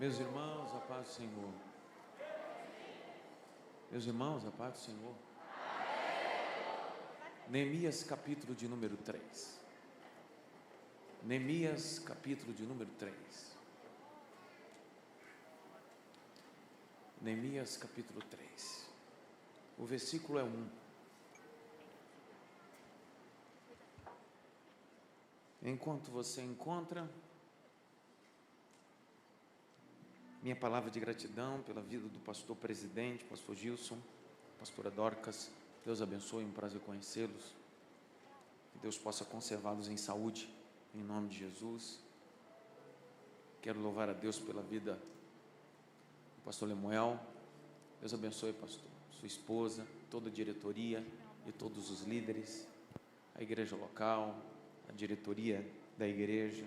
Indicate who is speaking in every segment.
Speaker 1: Meus irmãos, a paz do Senhor. Meus irmãos, a paz do Senhor. Neemias, capítulo de número 3. Neemias, capítulo de número 3. Neemias, capítulo 3. O versículo é 1. Enquanto você encontra, minha palavra de gratidão pela vida do pastor presidente, pastor Gilson, pastora Dorcas. Deus abençoe, um prazer conhecê-los. Que Deus possa conservá-los em saúde, em nome de Jesus. Quero louvar a Deus pela vida do pastor Lemuel. Deus abençoe, pastor, sua esposa, toda a diretoria e todos os líderes, a igreja local, a diretoria da igreja,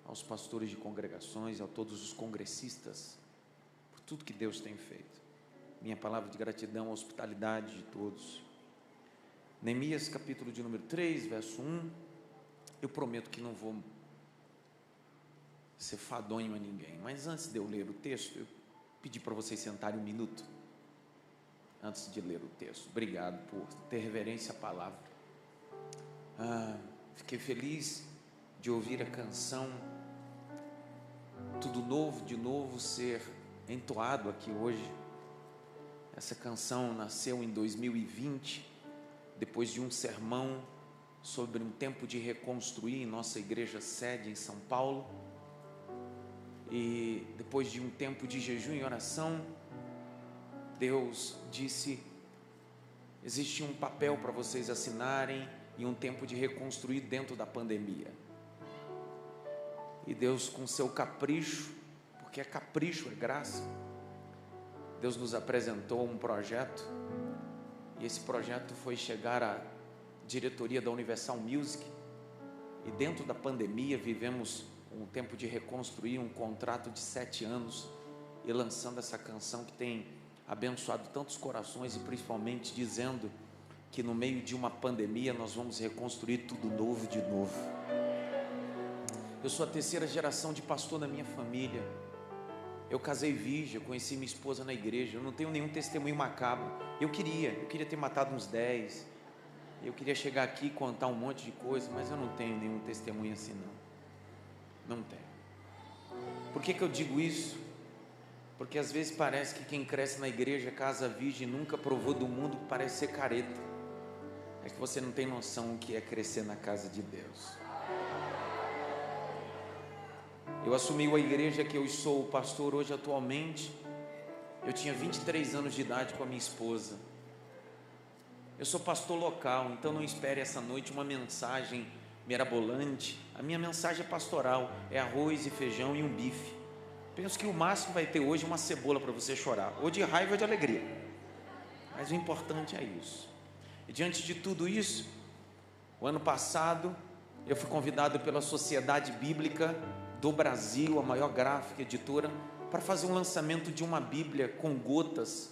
Speaker 1: aos pastores de congregações, a todos os congressistas, por tudo que Deus tem feito. Minha palavra de gratidão, a hospitalidade de todos. Neemias, capítulo de número 3, verso 1. Eu prometo que não vou ser fadonho a ninguém, mas antes de eu ler o texto, eu pedi para vocês sentarem um minuto, antes de ler o texto. Obrigado por ter reverência à palavra. Fiquei feliz de ouvir a canção Tudo Novo, de novo, ser entoado aqui hoje. Essa canção nasceu em 2020, depois de um sermão sobre um tempo de reconstruir em nossa igreja sede em São Paulo, e depois de um tempo de jejum e oração, Deus disse: existe um papel para vocês assinarem e um tempo de reconstruir dentro da pandemia. E Deus, com seu capricho, porque é capricho, é graça, Deus nos apresentou um projeto, e esse projeto foi chegar à diretoria da Universal Music, e dentro da pandemia vivemos um tempo de reconstruir, um contrato de 7 anos, e lançando essa canção que tem abençoado tantos corações, e principalmente dizendo que no meio de uma pandemia nós vamos reconstruir tudo novo de novo. Eu sou a 3ª geração de pastor na minha família. Eu casei virgem, conheci minha esposa na igreja. Eu não tenho nenhum testemunho macabro. Eu queria ter matado uns 10. Eu queria chegar aqui e contar um monte de coisa, mas eu não tenho nenhum testemunho assim não. Não tenho. Por que eu digo isso? Porque às vezes parece que quem cresce na igreja, casa virgem, nunca provou do mundo, parece ser careta. É que você não tem noção o que é crescer na casa de Deus. Eu assumi a igreja que eu sou pastor hoje atualmente. Eu tinha 23 anos de idade com a minha esposa. Eu sou pastor local, então não espere essa noite uma mensagem mirabolante. A minha mensagem é pastoral, é arroz e feijão e um bife. Penso que o máximo vai ter hoje uma cebola para você chorar, ou de raiva ou de alegria. Mas o importante é isso. E diante de tudo isso, o ano passado eu fui convidado pela Sociedade Bíblica do Brasil, a maior gráfica editora, para fazer um lançamento de uma Bíblia com gotas,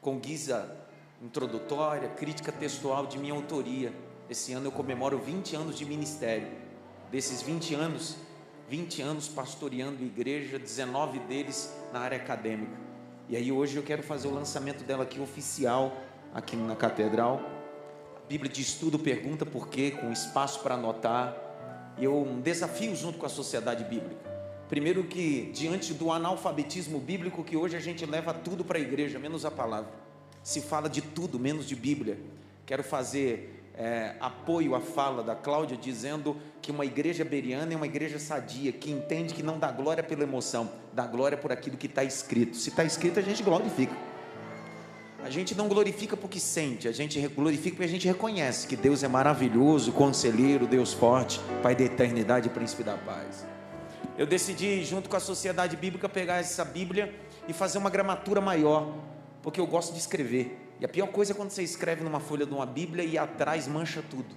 Speaker 1: com guisa introdutória, crítica textual de minha autoria. Esse ano eu comemoro 20 anos de ministério. Desses 20 anos pastoreando igreja, 19 deles na área acadêmica. E aí hoje eu quero fazer o lançamento dela aqui oficial, aqui na catedral. A Bíblia de estudo pergunta por quê, com espaço para anotar. E um desafio junto com a Sociedade Bíblica. Primeiro que, diante do analfabetismo bíblico, que hoje a gente leva tudo para a igreja, menos a palavra. Se fala de tudo, menos de Bíblia. Quero fazer apoio à fala da Cláudia, dizendo que uma igreja beriana é uma igreja sadia, que entende que não dá glória pela emoção, dá glória por aquilo que está escrito. Se está escrito, a gente glorifica. A gente não glorifica porque sente, a gente glorifica porque a gente reconhece que Deus é maravilhoso, conselheiro, Deus forte, Pai da eternidade e príncipe da paz. Eu decidi, junto com a Sociedade Bíblica, pegar essa Bíblia e fazer uma gramatura maior, porque eu gosto de escrever. E a pior coisa é quando você escreve numa folha de uma Bíblia e atrás mancha tudo.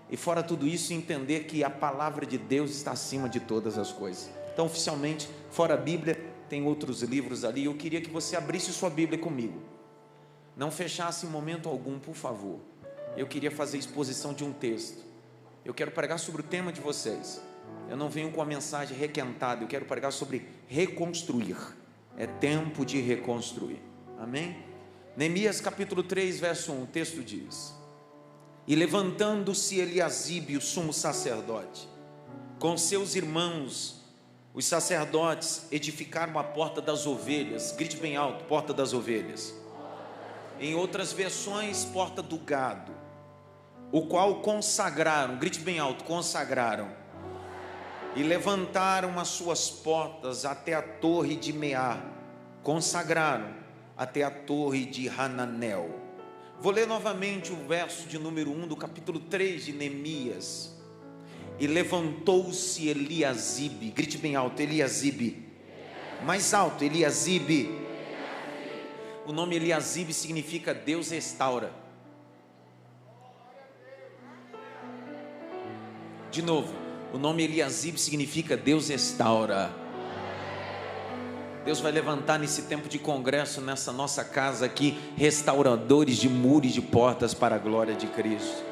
Speaker 1: E fora tudo isso, entender que a palavra de Deus está acima de todas as coisas. Então, oficialmente, fora a Bíblia, tem outros livros ali. Eu queria que você abrisse sua Bíblia comigo. Não fechasse em momento algum, por favor. Eu queria fazer exposição de um texto. Eu quero pregar sobre o tema de vocês. Eu não venho com a mensagem requentada, eu quero pregar sobre reconstruir. É tempo de reconstruir. Amém? Neemias capítulo 3, verso 1, o texto diz: E levantando-se Eliasibe, o sumo sacerdote, com seus irmãos, os sacerdotes, edificaram a porta das ovelhas. Grite bem alto, porta das ovelhas. Em outras versões, porta do gado, o qual consagraram. Grite bem alto, consagraram. E levantaram as suas portas até a torre de Meá, consagraram até a torre de Hananel. Vou ler novamente o verso de número 1 do capítulo 3 de Neemias. E levantou-se Eliasibe, grite bem alto, Eliasibe, mais alto, Eliasibe. O nome Eliasibe significa Deus restaura. De novo, o nome Eliasibe significa Deus restaura. Deus vai levantar nesse tempo de congresso, nessa nossa casa aqui, restauradores de muros e de portas para a glória de Cristo.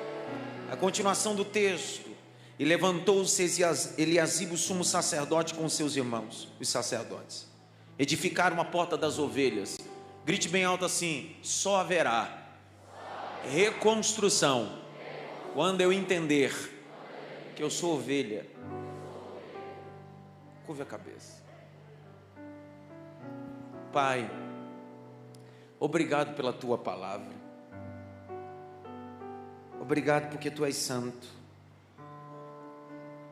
Speaker 1: A continuação do texto: E levantou-se Eliasibe, o sumo sacerdote, com seus irmãos, os sacerdotes, edificaram a porta das ovelhas. Grite bem alto assim: só haverá reconstrução quando eu entender que eu sou ovelha. Curve a cabeça. Pai, obrigado pela tua palavra. Obrigado porque tu és santo.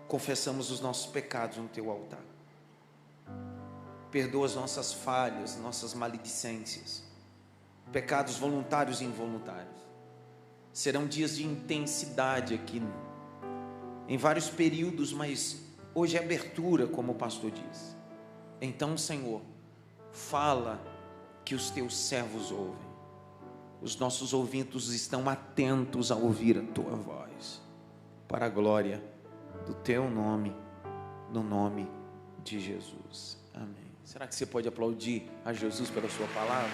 Speaker 1: Confessamos os nossos pecados no teu altar. Perdoa as nossas falhas, nossas maledicências, pecados voluntários e involuntários. Serão dias de intensidade aqui, em vários períodos, mas hoje é abertura, como o pastor diz. Então, Senhor, fala que os teus servos ouvem. Os nossos ouvidos estão atentos a ouvir a tua voz, para a glória do teu nome, no nome de Jesus. Amém. Será que você pode aplaudir a Jesus pela sua palavra?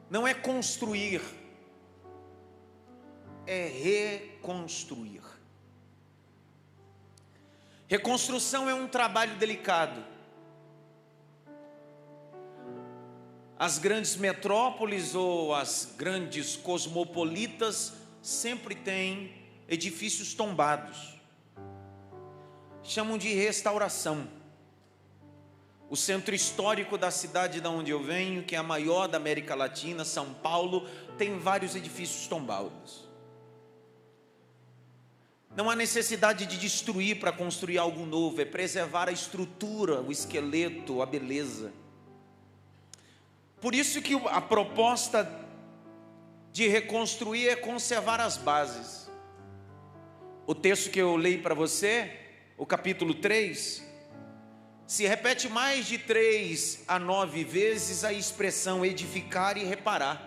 Speaker 1: Não é construir, é reconstruir. Reconstrução é um trabalho delicado. As grandes metrópoles ou as grandes cosmopolitas sempre têm edifícios tombados. Chamam de restauração. O centro histórico da cidade de onde eu venho, que é a maior da América Latina, São Paulo, tem vários edifícios tombados. Não há necessidade de destruir para construir algo novo, é preservar a estrutura, o esqueleto, a beleza. Por isso que a proposta de reconstruir é conservar as bases. O texto que eu leio para você, o capítulo 3, se repete mais de 3 a 9 vezes a expressão edificar e reparar.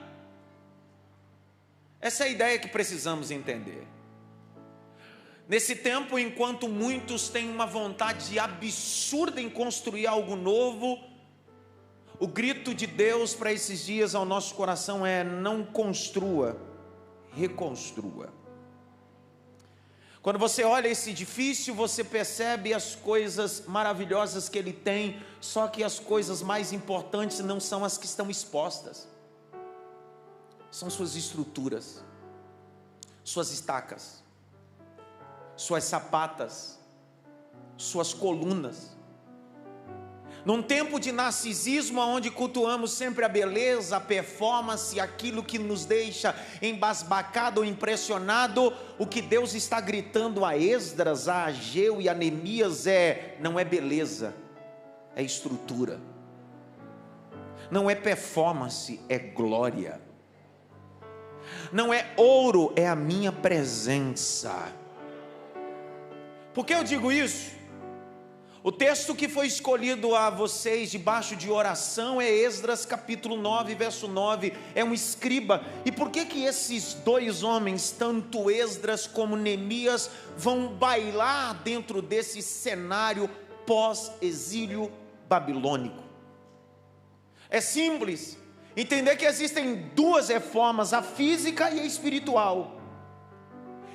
Speaker 1: Essa é a ideia que precisamos entender. Nesse tempo, enquanto muitos têm uma vontade absurda em construir algo novo, o grito de Deus para esses dias ao nosso coração é: não construa, reconstrua. Quando você olha esse edifício, você percebe as coisas maravilhosas que ele tem, só que as coisas mais importantes não são as que estão expostas, são suas estruturas, suas estacas, suas sapatas, suas colunas. Num tempo de narcisismo, onde cultuamos sempre a beleza, a performance, aquilo que nos deixa embasbacado ou impressionado, o que Deus está gritando a Esdras, a Ageu e a Neemias não é beleza, é estrutura. Não é performance, é glória. Não é ouro, é a minha presença. Por que eu digo isso? O texto que foi escolhido a vocês debaixo de oração é Esdras capítulo 9, verso 9, é um escriba. E por que esses dois homens, tanto Esdras como Neemias, vão bailar dentro desse cenário pós-exílio babilônico? É simples,
Speaker 2: Entender que existem duas reformas, a física e a espiritual.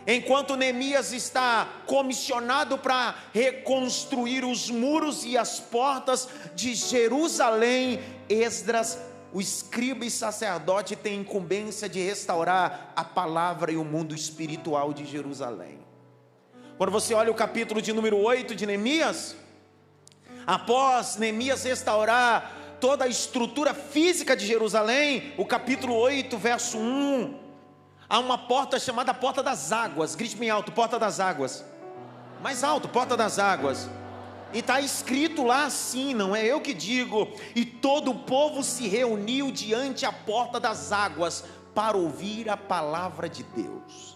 Speaker 2: Enquanto Neemias está comissionado para reconstruir os muros e as portas de Jerusalém, Esdras, o escriba e sacerdote, tem incumbência de restaurar a palavra e o mundo espiritual de Jerusalém. Quando você olha o capítulo de número 8 de Neemias, após Neemias restaurar toda a estrutura física de Jerusalém, o capítulo 8, verso 1, há uma porta chamada Porta das Águas. Grite bem alto, Porta das Águas. Mais alto, Porta das Águas. E está escrito lá assim, não é eu que digo: e todo o povo se reuniu diante a Porta das Águas para ouvir a palavra de Deus.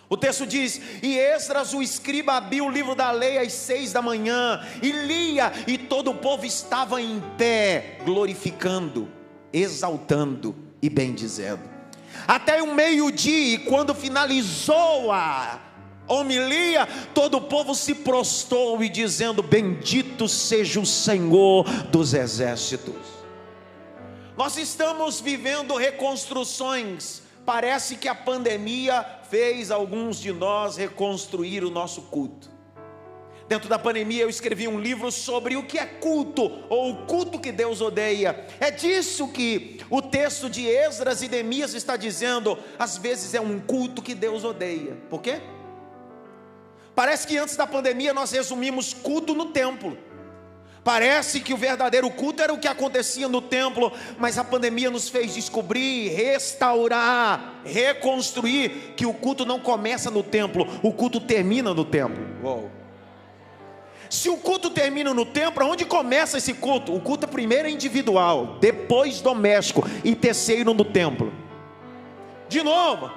Speaker 2: O texto diz: e Esdras o escriba abriu o livro da lei às 6 da manhã e lia, e todo o povo estava em pé, glorificando, exaltando e bendizendo. Até o meio-dia, e quando finalizou a homilia, todo o povo se prostrou e dizendo: bendito seja o Senhor dos exércitos. Nós estamos vivendo reconstruções. Parece que a pandemia fez alguns de nós reconstruir o nosso culto. Dentro da pandemia eu escrevi um livro sobre o que é culto, ou o culto que Deus odeia. É disso que o texto de Esdras e Neemias está dizendo. Às vezes é um culto que Deus odeia. Por quê? Parece que antes da pandemia nós resumimos culto no templo. Parece que o verdadeiro culto era o que acontecia no templo, mas a pandemia nos fez descobrir, restaurar, reconstruir que o culto não começa no templo, o culto termina no templo. Uou. Se o culto termina no templo, onde começa esse culto? O culto primeiro é individual, depois doméstico e terceiro no templo. De novo,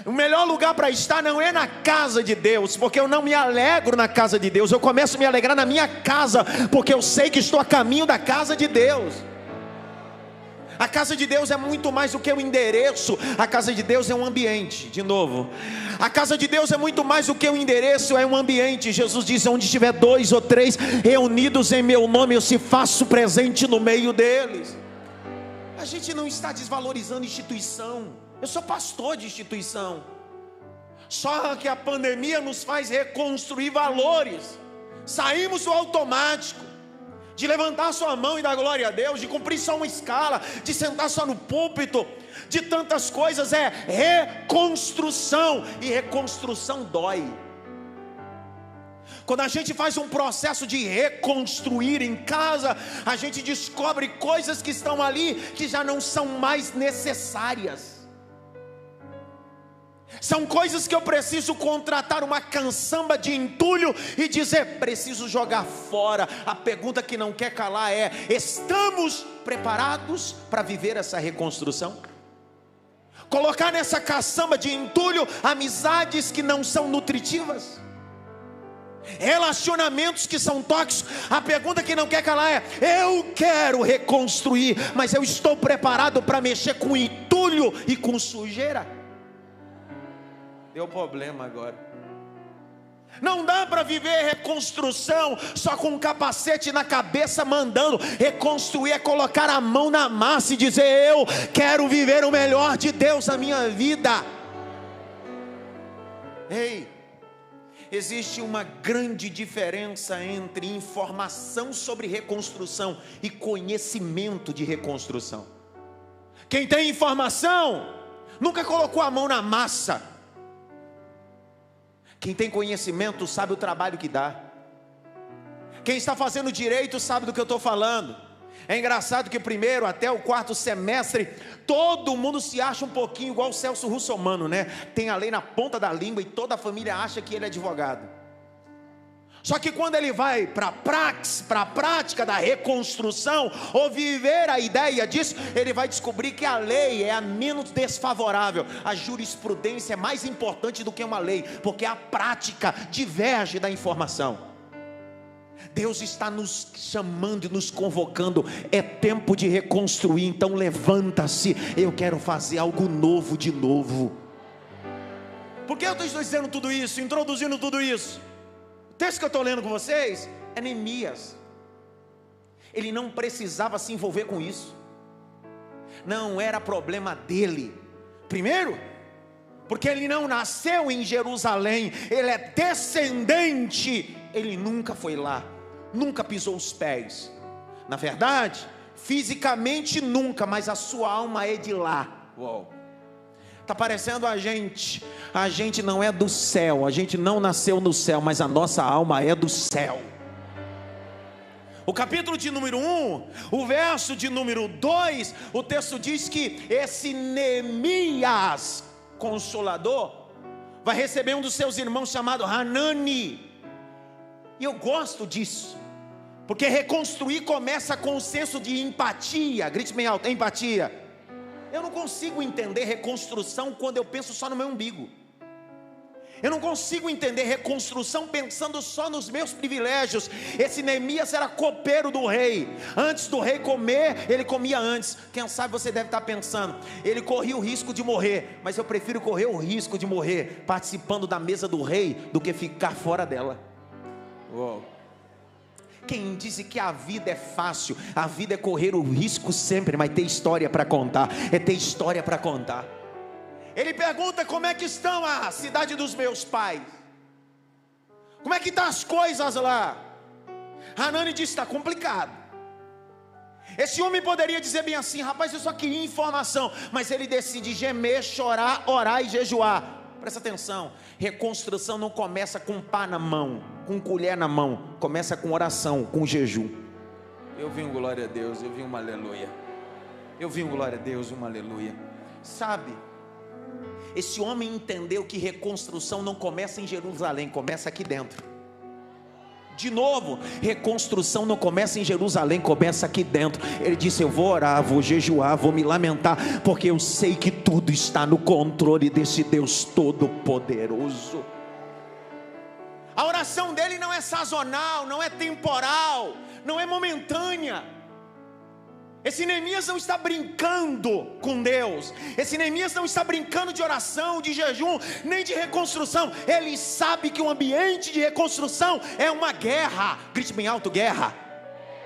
Speaker 2: o melhor lugar para estar não é na casa de Deus, porque eu não me alegro na casa de Deus. Eu começo a me alegrar na minha casa, porque eu sei que estou a caminho da casa de Deus. A casa de Deus é muito mais do que um endereço. A casa de Deus é um ambiente. De novo, a casa de Deus é muito mais do que um endereço, é um ambiente. Jesus disse: onde estiver 2 ou 3 reunidos em meu nome, eu se faço presente no meio deles. A gente não está desvalorizando instituição. Eu sou pastor de instituição. Só que a pandemia nos faz reconstruir valores. Saímos do automático, de levantar sua mão e dar glória a Deus, de cumprir só uma escala, de sentar só no púlpito, de tantas coisas. É reconstrução, e reconstrução dói. Quando a gente faz um processo de reconstruir em casa, a gente descobre coisas que estão ali que já não são mais necessárias. São coisas que eu preciso contratar uma caçamba de entulho e dizer: preciso jogar fora. A pergunta que não quer calar é: estamos preparados para viver essa reconstrução? Colocar nessa caçamba de entulho amizades que não são nutritivas, relacionamentos que são tóxicos. A pergunta que não quer calar é: eu quero reconstruir, mas eu estou preparado para mexer com entulho e com sujeira? Deu problema agora. Não dá para viver reconstrução só com um capacete na cabeça mandando. Reconstruir é colocar a mão na massa e dizer: eu quero viver o melhor de Deus na minha vida. Ei, existe uma grande diferença entre informação sobre reconstrução e conhecimento de reconstrução. Quem tem informação nunca colocou a mão na massa. Quem tem conhecimento sabe o trabalho que dá. Quem está fazendo direito sabe do que eu estou falando. É engraçado que primeiro até o 4º semestre todo mundo se acha um pouquinho igual o Celso Russomano, né? Tem a lei na ponta da língua e toda a família acha que ele é advogado. Só que quando ele vai para a prática da reconstrução, ou viver a ideia disso, ele vai descobrir que a lei é a menos desfavorável. A jurisprudência é mais importante do que uma lei, porque a prática diverge da informação. Deus está nos chamando e nos convocando. É tempo de reconstruir, então levanta-se. Eu quero fazer algo novo de novo. Por que eu estou dizendo tudo isso, introduzindo tudo isso? O texto que eu estou lendo com vocês é Neemias. Ele não precisava se envolver com isso. não era problema dele. Primeiro, porque ele não nasceu em Jerusalém, ele é descendente, ele nunca foi lá, nunca pisou os pés. Na verdade, fisicamente nunca, mas a sua alma é de lá. Uou. Está parecendo a gente não é do céu, a gente não nasceu no céu, mas a nossa alma é do céu. O capítulo de número 1, o verso de número 2, o texto diz que esse Neemias, consolador, vai receber um dos seus irmãos chamado Hanani. E eu gosto disso, porque reconstruir começa com um senso de empatia. Grite bem alto, empatia. Eu não consigo entender reconstrução quando eu penso só no meu umbigo. Eu não consigo entender reconstrução pensando só nos meus privilégios. Esse Neemias era copeiro do rei. Antes do rei comer, ele comia antes. Quem sabe você deve estar pensando, ele corria o risco de morrer, mas eu prefiro correr o risco de morrer participando da mesa do rei do que ficar fora dela. Uou. Quem disse que a vida é fácil? A vida é correr o risco sempre, mas ter história para contar. É ter história para contar. Ele pergunta como é que estão a cidade dos meus pais. Como é que estão as coisas lá? Hanani diz, está complicado. Esse homem poderia dizer bem assim, rapaz, eu só queria informação. Mas ele decide gemer, chorar, orar e jejuar. Presta atenção, reconstrução não começa com pá na mão, com colher na mão. Começa com oração, com jejum. Eu vi um glória a Deus, eu vi uma aleluia. Eu vi um glória a Deus, uma aleluia. Sabe, esse homem entendeu que reconstrução não começa em Jerusalém, começa aqui dentro. De novo, reconstrução não começa em Jerusalém, começa aqui dentro. Ele disse, eu vou orar, vou jejuar, vou me lamentar, porque eu sei que tudo está no controle desse Deus todo-poderoso. A oração dele não é sazonal, não é temporal, não é momentânea. Esse Neemias não está brincando com Deus. Esse Neemias não está brincando de oração, de jejum, nem de reconstrução. Ele sabe que o ambiente de reconstrução é uma guerra. Grite bem alto, guerra.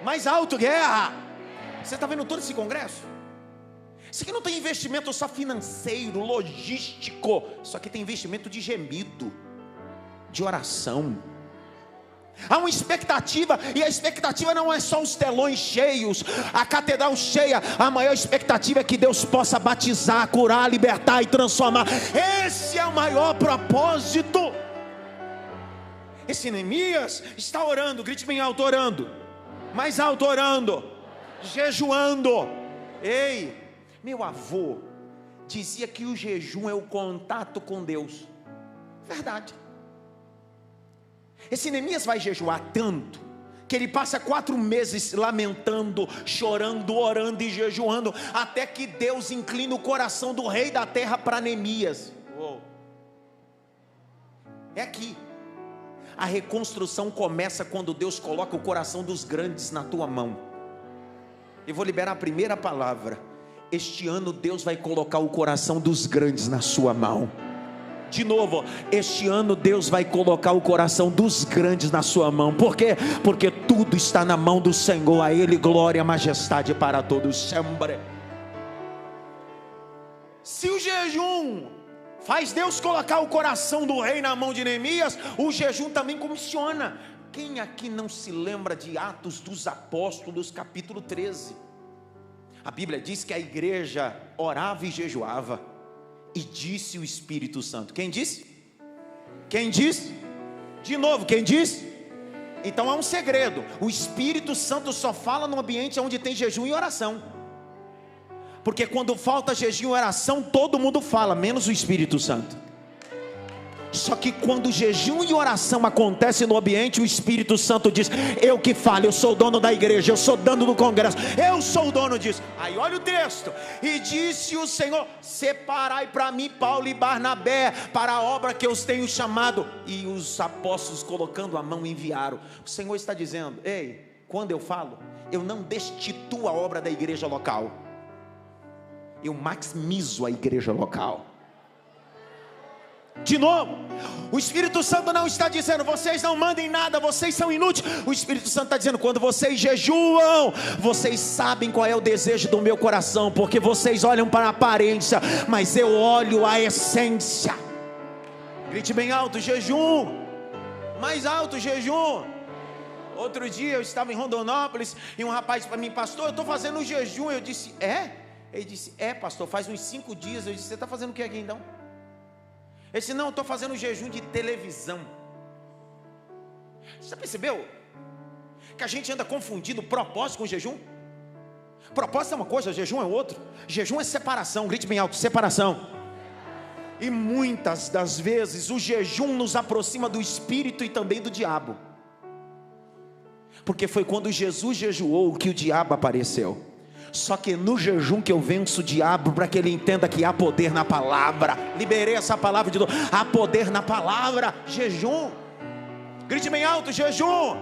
Speaker 2: Mais alto, guerra. Você está vendo todo esse congresso? Isso aqui não tem investimento só financeiro, logístico. Isso aqui tem investimento de gemido, de oração. Há uma expectativa, e a expectativa não é só os telões cheios, a catedral cheia. A maior expectativa é que Deus possa batizar, curar, libertar e transformar. Esse é o maior propósito. Esse Neemias está orando, grite bem alto, orando, mais alto, orando, jejuando. Ei, meu avô dizia que o jejum é o contato com Deus. Verdade. Esse Neemias vai jejuar tanto, que ele passa 4 meses lamentando, chorando, orando e jejuando, até que Deus inclina o coração do rei da terra para Neemias. Uou. É aqui. A reconstrução começa quando Deus coloca o coração dos grandes na tua mão. Eu vou liberar a primeira palavra. Este ano Deus vai colocar o coração dos grandes na sua mão. De novo, este ano Deus vai colocar o coração dos grandes na sua mão. Por quê? Porque tudo está na mão do Senhor. A Ele glória e majestade para todos sempre. Se o jejum faz Deus colocar o coração do rei na mão de Neemias, o jejum também comissiona. Quem aqui não se lembra de Atos dos Apóstolos, capítulo 13? A Bíblia diz que a igreja orava e jejuava, e disse o Espírito Santo. Quem disse? Quem disse? De novo, quem disse? Então há um segredo. O Espírito Santo só fala no ambiente onde tem jejum e oração. Porque quando falta jejum e oração, todo mundo fala, menos o Espírito Santo. Só que quando jejum e oração acontece no ambiente, o Espírito Santo diz, eu que falo, eu sou o dono da igreja, eu sou dono do congresso, eu sou o dono disso. Aí olha o texto, e disse o Senhor, separai para mim Paulo e Barnabé, para a obra que eu os tenho chamado. E os apóstolos colocando a mão enviaram. O Senhor está dizendo, ei, quando eu falo, eu não destituo a obra da igreja local, eu maximizo a igreja local. De novo, o Espírito Santo não está dizendo, vocês não mandem nada, vocês são inúteis. O Espírito Santo está dizendo, quando vocês jejuam, vocês sabem qual é o desejo do meu coração, porque vocês olham para a aparência, mas eu olho a essência. Grite bem alto, jejum. Mais alto, jejum. Outro dia eu estava em Rondonópolis e um rapaz para mim, pastor, eu estou fazendo um jejum. Eu disse, é? Ele disse, é, pastor, faz uns 5 dias. Eu disse, você está fazendo o que aqui então? Ele disse, não, eu estou fazendo um jejum de televisão. Você já percebeu que a gente anda confundindo propósito com jejum? Propósito é uma coisa, jejum é outra. Jejum é separação, grite bem alto, separação. E muitas das vezes o jejum nos aproxima do Espírito e também do diabo. Porque foi quando Jesus jejuou que o diabo apareceu. Só que no jejum que eu venço o diabo, para que ele entenda que há poder na palavra. Liberei essa palavra de novo. Há poder na palavra, jejum. Grite bem alto, jejum.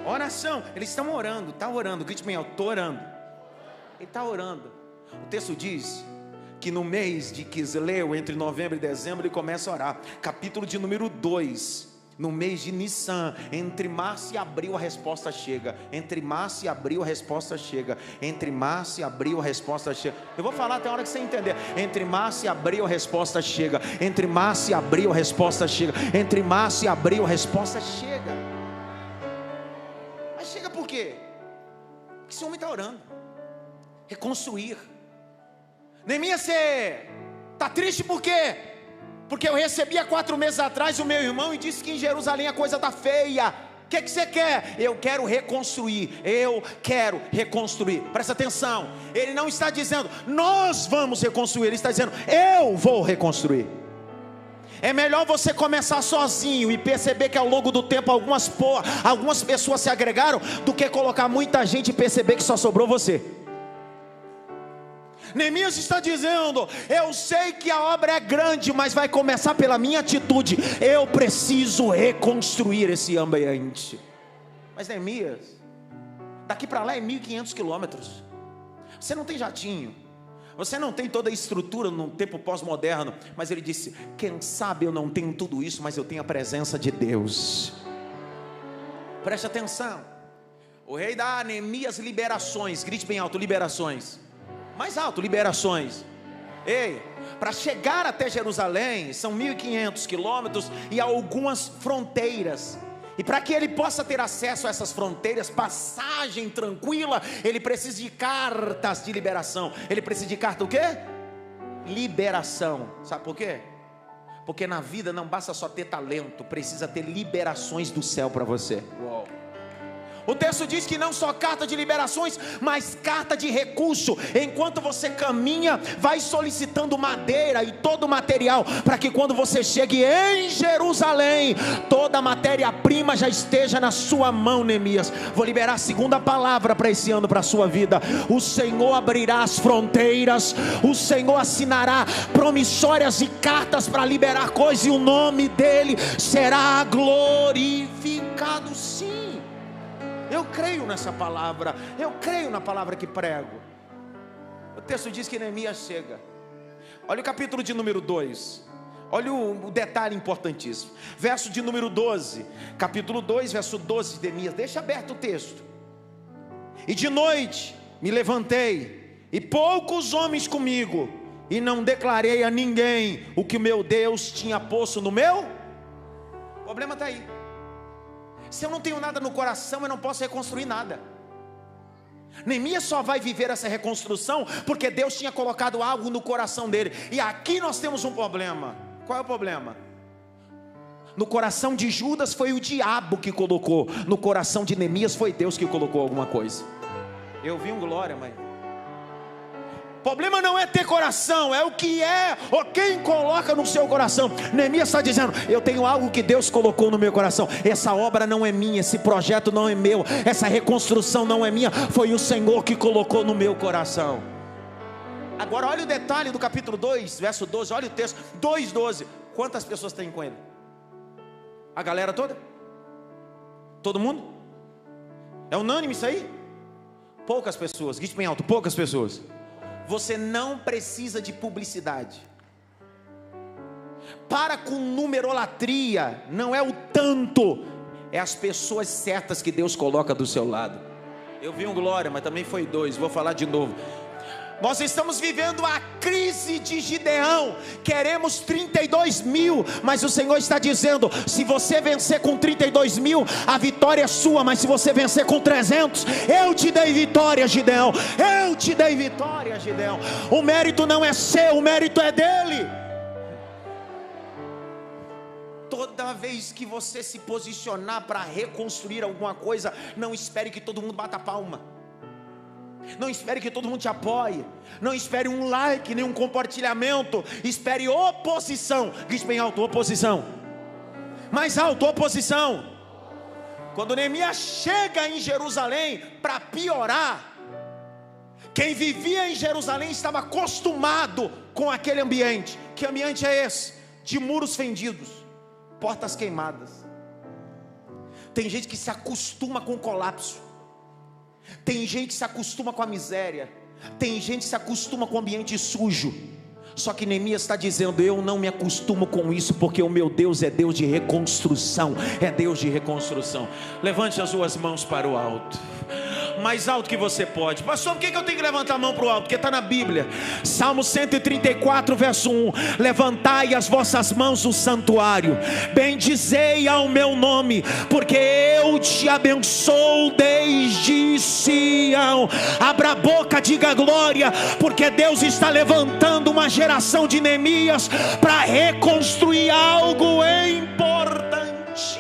Speaker 2: Oração, eles estão orando, está orando. Grite bem alto, estou orando. Ele está orando. O texto diz que no mês de Quisleu, entre novembro e dezembro, ele começa a orar. Capítulo de número 2. No mês de Nissan, entre março e abril a resposta chega. Entre março e abril a resposta chega. Entre março e abril a resposta chega. Eu vou falar até a hora que você entender. Entre março e abril a resposta chega. Entre março e abril a resposta chega. Entre março e abril a resposta chega. Mas chega por quê? Porque esse homem está orando. Reconstruir. Neemias, você está triste por quê? Porque eu recebi há 4 meses atrás o meu irmão e disse que em Jerusalém a coisa está feia. O que você quer? Eu quero reconstruir. Eu quero reconstruir. Presta atenção. Ele não está dizendo, nós vamos reconstruir. Ele está dizendo, eu vou reconstruir. É melhor você começar sozinho e perceber que ao longo do tempo algumas pessoas se agregaram, do que colocar muita gente e perceber que só sobrou você. Neemias está dizendo, eu sei que a obra é grande, mas vai começar pela minha atitude. Eu preciso reconstruir esse ambiente. Mas Neemias, daqui para lá é 1.500 quilômetros. Você não tem jatinho, você não tem toda a estrutura no tempo pós-moderno. Mas ele disse, quem sabe eu não tenho tudo isso, mas eu tenho a presença de Deus. Preste atenção. O rei dá a Neemias liberações. Grite bem alto, liberações. Mais alto, liberações. Ei, para chegar até Jerusalém são 1.500 quilômetros e algumas fronteiras. E para que ele possa ter acesso a essas fronteiras, passagem tranquila, ele precisa de cartas de liberação. Ele precisa de carta o quê? Liberação. Sabe por quê? Porque na vida não basta só ter talento, precisa ter liberações do céu para você. Uau. O texto diz que não só carta de liberações, mas carta de recurso. Enquanto você caminha, vai solicitando madeira e todo o material, para que quando você chegue em Jerusalém, toda a matéria-prima já esteja na sua mão, Neemias. Vou liberar a segunda palavra para esse ano, para a sua vida. O Senhor abrirá as fronteiras, o Senhor assinará promissórias e cartas para liberar coisas, e o nome dele será glorificado. Sim, eu creio nessa palavra, eu creio na palavra que prego. O texto diz que Neemias chega. Olha o capítulo de número 2. Olha o detalhe importantíssimo. Verso de número 12. Capítulo 2, verso 12 de Neemias. Deixa aberto o texto. E de noite me levantei, e poucos homens comigo, e não declarei a ninguém o que o meu Deus tinha posto no meu. O problema está aí. Se eu não tenho nada no coração, eu não posso reconstruir nada. Neemias só vai viver essa reconstrução porque Deus tinha colocado algo no coração dele. E aqui nós temos um problema. Qual é o problema? No coração de Judas foi o diabo que colocou. No coração de Neemias foi Deus que colocou alguma coisa. Eu vi um glória, mãe. O problema não é ter coração, é o que é, ou quem coloca no seu coração. Neemias está dizendo, eu tenho algo que Deus colocou no meu coração. Essa obra não é minha, esse projeto não é meu, essa reconstrução não é minha, foi o Senhor que colocou no meu coração. Agora olha o detalhe do capítulo 2, verso 12, olha o texto, 2:12. Quantas pessoas tem com ele? A galera toda? Todo mundo? É unânime isso aí? Poucas pessoas, grite bem alto, poucas pessoas. Você não precisa de publicidade. Para com numerolatria. Não é o tanto, é as pessoas certas que Deus coloca do seu lado. Eu vi um glória, mas também foi 2, vou falar de novo. Nós estamos vivendo a crise de Gideão. Queremos 32 mil, mas o Senhor está dizendo: se você vencer com 32 mil, a vitória é sua. Mas se você vencer com 300, eu te dei vitória, Gideão. Eu te dei vitória, Gideão. O mérito não é seu, o mérito é dele. Toda vez que você se posicionar para reconstruir alguma coisa, não espere que todo mundo bata palma. Não espere que todo mundo te apoie. Não espere um like, nem um compartilhamento. Espere oposição. Diz bem alto: oposição. Mais alto: oposição. Quando Neemias chega em Jerusalém, para piorar, quem vivia em Jerusalém estava acostumado com aquele ambiente. Que ambiente é esse? De muros fendidos, portas queimadas. Tem gente que se acostuma com o colapso. Tem gente que se acostuma com a miséria. Tem gente que se acostuma com o ambiente sujo. Só que Neemias está dizendo: eu não me acostumo com isso, porque o meu Deus é Deus de reconstrução. É Deus de reconstrução. Levante as suas mãos para o alto, mais alto que você pode. Pastor, por que eu tenho que levantar a mão para o alto? Porque está na Bíblia. Salmo 134 verso 1: levantai as vossas mãos no santuário, bendizei ao meu nome, porque eu te abençoo desde Sião. Abra a boca, diga glória, porque Deus está levantando uma geração de Neemias para reconstruir algo importante.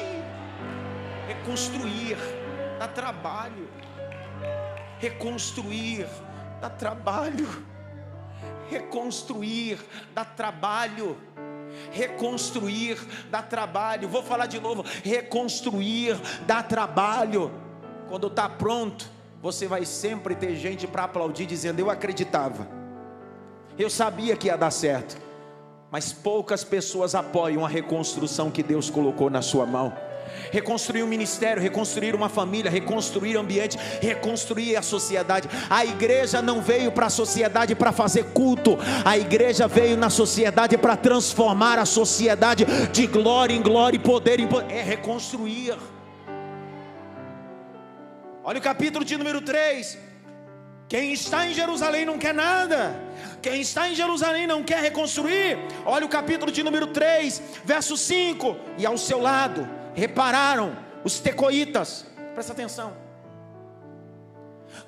Speaker 2: Reconstruir dá trabalho. Reconstruir dá trabalho. Reconstruir dá trabalho. Reconstruir dá trabalho. Vou falar de novo: reconstruir dá trabalho. Quando está pronto, você vai sempre ter gente para aplaudir, dizendo: eu acreditava, eu sabia que ia dar certo. Mas poucas pessoas apoiam a reconstrução que Deus colocou na sua mão. Reconstruir um ministério, reconstruir uma família, reconstruir ambiente, reconstruir a sociedade. A igreja não veio para a sociedade para fazer culto. A igreja veio na sociedade para transformar a sociedade de glória em glória e poder em poder. É reconstruir. Olha o capítulo de número 3. Quem está em Jerusalém não quer nada. Quem está em Jerusalém não quer reconstruir. Olha o capítulo de número 3, verso 5. E ao seu lado repararam os tecoitas. Presta atenção.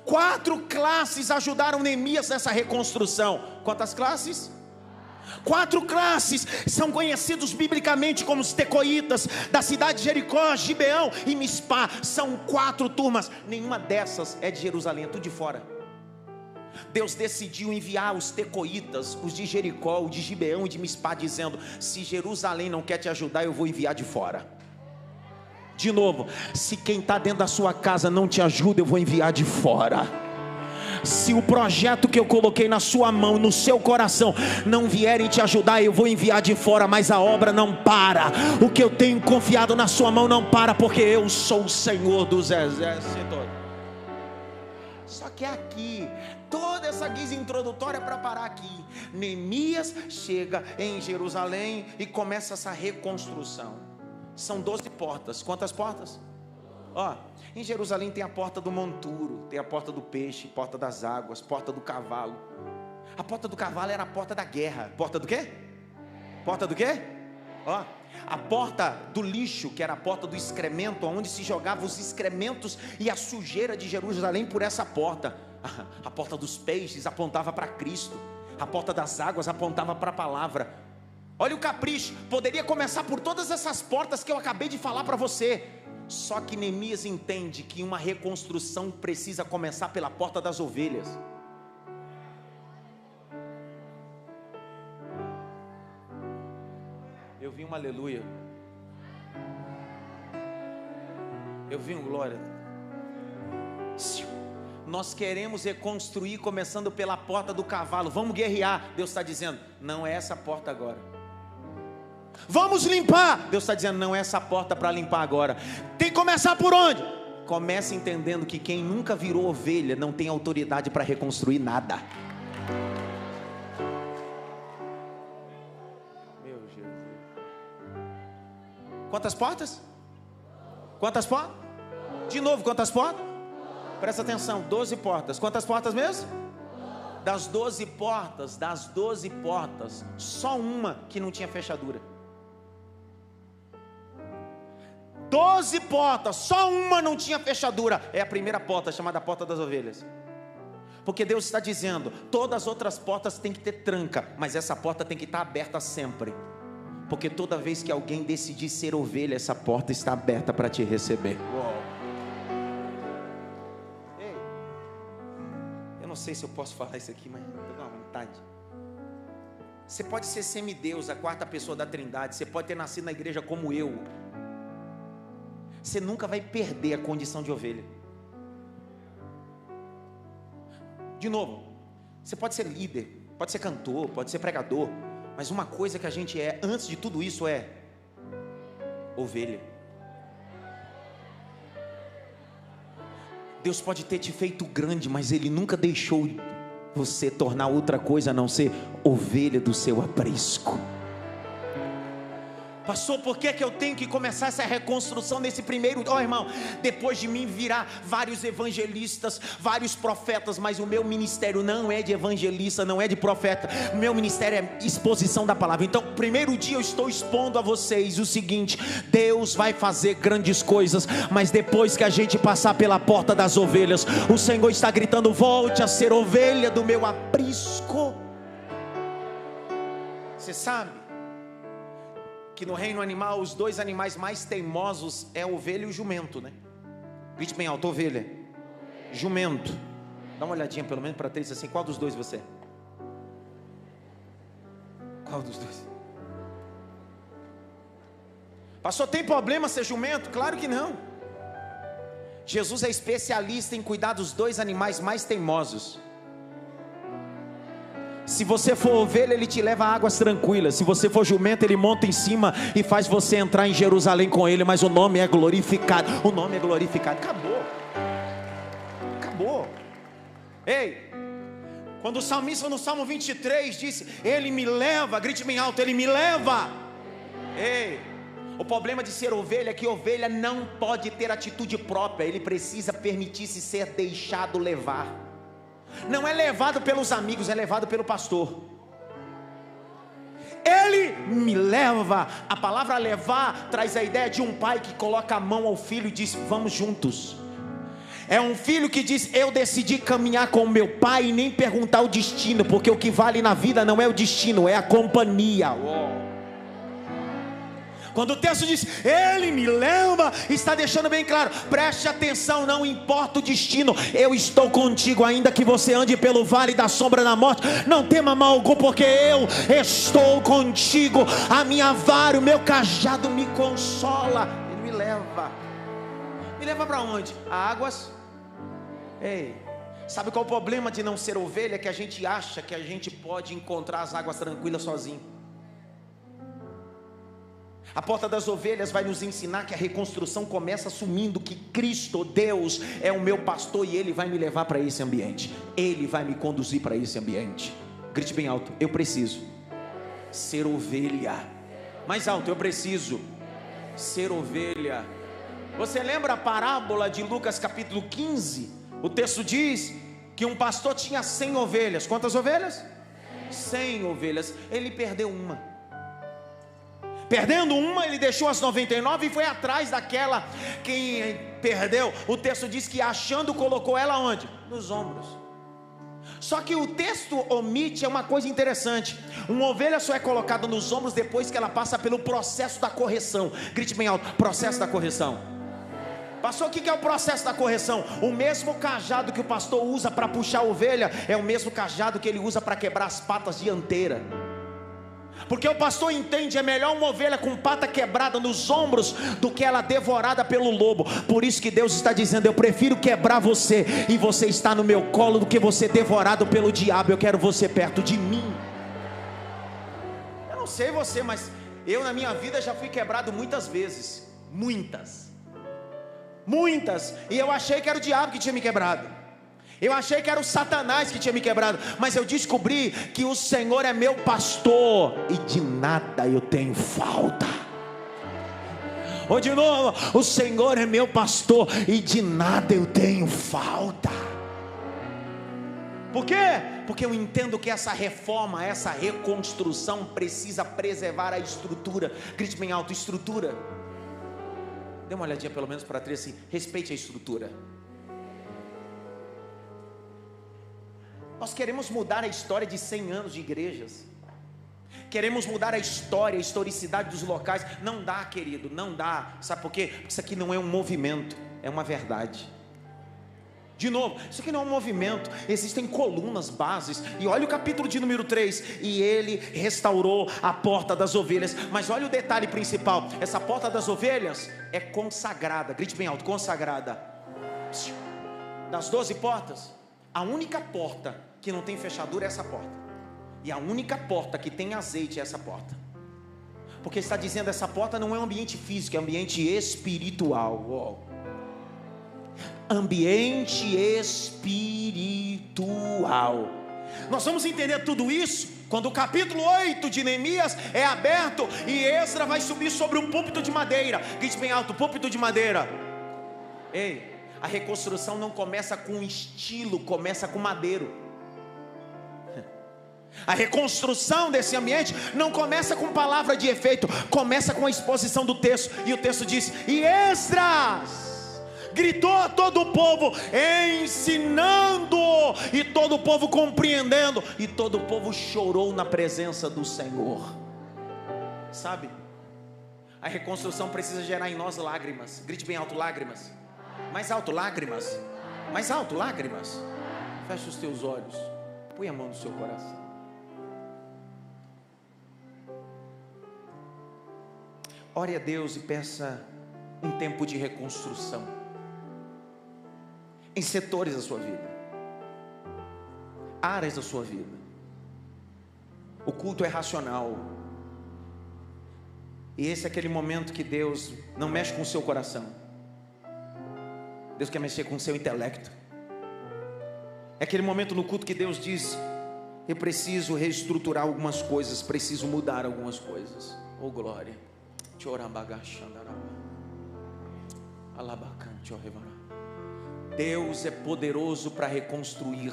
Speaker 2: 4 classes ajudaram Neemias nessa reconstrução. Quantas classes? 4 classes. São conhecidos biblicamente como os tecoitas, da cidade de Jericó, Gibeão e Mispá. São 4 turmas. Nenhuma dessas é de Jerusalém, é tudo de fora. Deus decidiu enviar os tecoitas, os de Jericó, os de Gibeão e de Mispá, dizendo: se Jerusalém não quer te ajudar, eu vou enviar de fora. De novo: se quem está dentro da sua casa não te ajuda, eu vou enviar de fora. Se o projeto que eu coloquei na sua mão, no seu coração, não vierem te ajudar, eu vou enviar de fora. Mas a obra não para. O que eu tenho confiado na sua mão não para, porque eu sou o Senhor dos exércitos. Só que aqui, toda essa guisa introdutória para parar aqui. Neemias chega em Jerusalém e começa essa reconstrução. São 12 portas. Quantas portas? Ó, em Jerusalém tem a porta do monturo, tem a porta do peixe, porta das águas, porta do cavalo. A porta do cavalo era a porta da guerra. Porta do quê? Porta do quê? Ó, a porta do lixo, que era a porta do excremento, onde se jogavam os excrementos e a sujeira de Jerusalém por essa porta. A porta dos peixes apontava para Cristo. A porta das águas apontava para a palavra. Olha o capricho. Poderia começar por todas essas portas que eu acabei de falar para você. Só que Neemias entende que uma reconstrução precisa começar pela porta das ovelhas. Eu vi um aleluia. Eu vi um glória. Nós queremos reconstruir começando pela porta do cavalo. Vamos guerrear. Deus está dizendo: não é essa porta agora. Vamos limpar. Deus está dizendo: não é essa porta para limpar agora. Tem que começar por onde? Comece entendendo que quem nunca virou ovelha não tem autoridade para reconstruir nada. Meu
Speaker 1: Jesus.
Speaker 2: Quantas portas? Quantas portas? De novo, quantas portas? Presta atenção, 12 portas. Quantas portas mesmo? Das 12 portas, só uma que não tinha fechadura. 12 portas, só uma não tinha fechadura. É a primeira porta, chamada Porta das Ovelhas. Porque Deus está dizendo, todas as outras portas têm que ter tranca, mas essa porta tem que estar aberta sempre. Porque toda vez que alguém decidir ser ovelha, essa porta está aberta para te receber. Ei, eu não sei se eu posso falar isso aqui, mas estou com vontade. Você pode ser semideus, a quarta pessoa da Trindade. Você pode ter nascido na igreja como eu. Você nunca vai perder a condição de ovelha. De novo, você pode ser líder, pode ser cantor, pode ser pregador, mas uma coisa que a gente é, antes de tudo isso, é ovelha. Deus pode ter te feito grande, mas Ele nunca deixou você tornar outra coisa a não ser ovelha do seu aprisco. Pastor, por que eu tenho que começar essa reconstrução nesse primeiro? Irmão, depois de mim virá vários evangelistas, vários profetas, mas o meu ministério não é de evangelista, não é de profeta. O meu ministério é exposição da palavra. Então, primeiro dia eu estou expondo a vocês o seguinte: Deus vai fazer grandes coisas, mas depois que a gente passar pela porta das ovelhas, o Senhor está gritando: volte a ser ovelha do meu aprisco. Você sabe que no reino animal os dois animais mais teimosos é a ovelha e o jumento, né? Grite bem alto: ovelha, jumento. Dá uma olhadinha pelo menos para três assim, qual dos dois você é? Qual dos dois? Pastor, tem problema ser jumento? Claro que não. Jesus é especialista em cuidar dos dois animais mais teimosos. Se você for ovelha, Ele te leva a águas tranquilas. Se você for jumento, Ele monta em cima e faz você entrar em Jerusalém com Ele. Mas o nome é glorificado. O nome é glorificado. Acabou. Acabou. Ei, quando o salmista no Salmo 23 disse: Ele me leva, grite bem alto: Ele me leva. Ei, o problema de ser ovelha é que ovelha não pode ter atitude própria. Ele precisa permitir-se ser deixado levar. Não é levado pelos amigos, é levado pelo pastor. Ele me leva. A palavra levar traz a ideia de um pai que coloca a mão ao filho e diz: vamos juntos. É um filho que diz: eu decidi caminhar com meu pai e nem perguntar o destino, porque o que vale na vida não é o destino, é a companhia. Quando o texto diz: Ele me leva, está deixando bem claro: preste atenção, não importa o destino, eu estou contigo. Ainda que você ande pelo vale da sombra da morte, não tema mal algum, porque eu estou contigo. A minha vara, o meu cajado me consola. Ele me leva. Me leva para onde? A águas. Ei, sabe qual é o problema de não ser ovelha? Que a gente acha que a gente pode encontrar as águas tranquilas sozinho. A porta das ovelhas vai nos ensinar que a reconstrução começa assumindo que Cristo, Deus, é o meu pastor e Ele vai me levar para esse ambiente. Ele vai me conduzir para esse ambiente. Grite bem alto: eu preciso ser ovelha. Mais alto: eu preciso ser ovelha. Você lembra a parábola de Lucas capítulo 15? O texto diz que um pastor tinha 100 ovelhas. Quantas ovelhas? 100 ovelhas. Ele perdeu uma. Perdendo uma, ele deixou as 99 e foi atrás daquela que perdeu. O texto diz que achando, colocou ela onde? Nos ombros. Só que o texto omite uma coisa interessante: uma ovelha só é colocada nos ombros depois que ela passa pelo processo da correção. Grite bem alto: processo da correção. Pastor, o que é o processo da correção? O mesmo cajado que o pastor usa para puxar a ovelha é o mesmo cajado que ele usa para quebrar as patas dianteiras. Porque o pastor entende: é melhor uma ovelha com pata quebrada nos ombros do que ela devorada pelo lobo. Por isso que Deus está dizendo: eu prefiro quebrar você e você estar no meu colo do que você devorado pelo diabo. Eu quero você perto de mim. Eu não sei você, mas eu na minha vida já fui quebrado muitas vezes. Muitas. E eu achei que era o diabo que tinha me quebrado. Eu achei que era o Satanás que tinha me quebrado, mas eu descobri que o Senhor é meu pastor e de nada eu tenho falta. Ou de novo, o Senhor é meu pastor e de nada eu tenho falta. Por quê? Porque eu entendo que essa reforma, essa reconstrução precisa preservar a estrutura. Grite bem alto, estrutura. Dê uma olhadinha pelo menos para trás assim, respeite a estrutura. Nós queremos mudar a história de 100 anos de igrejas. Queremos mudar a história, a historicidade dos locais. Não dá, querido, não dá. Sabe por quê? Porque isso aqui não é um movimento, é uma verdade. De novo, isso aqui não é um movimento, existem colunas, bases. E olha o capítulo de número 3. E ele restaurou a porta das ovelhas. Mas olha o detalhe principal. Essa porta das ovelhas é consagrada. Grite bem alto, consagrada. Das 12 portas, a única porta que não tem fechadura é essa porta. E a única porta que tem azeite é essa porta. Porque está dizendo, essa porta não é um ambiente físico, é um ambiente espiritual. Uou. Ambiente espiritual. Nós vamos entender tudo isso quando o capítulo 8 de Neemias é aberto e Esdras vai subir sobre um púlpito de madeira. Grite bem alto, púlpito de madeira. Ei, a reconstrução não começa com estilo, começa com madeiro. A reconstrução desse ambiente não começa com palavra de efeito, começa com a exposição do texto. E o texto diz: e Esdras gritou a todo o povo, ensinando, e todo o povo compreendendo, e todo o povo chorou na presença do Senhor. Sabe, a reconstrução precisa gerar em nós lágrimas. Grite bem alto, lágrimas. Mais alto, lágrimas. Mais alto, lágrimas. Feche os teus olhos, põe a mão no seu coração. Ore a Deus e peça um tempo de reconstrução em setores da sua vida, áreas da sua vida. O culto é racional, e esse é aquele momento que Deus não mexe com o seu coração. Deus quer mexer com o seu intelecto. É aquele momento no culto que Deus diz: eu preciso reestruturar algumas coisas, preciso mudar algumas coisas. Oh glória. Deus é poderoso para reconstruir,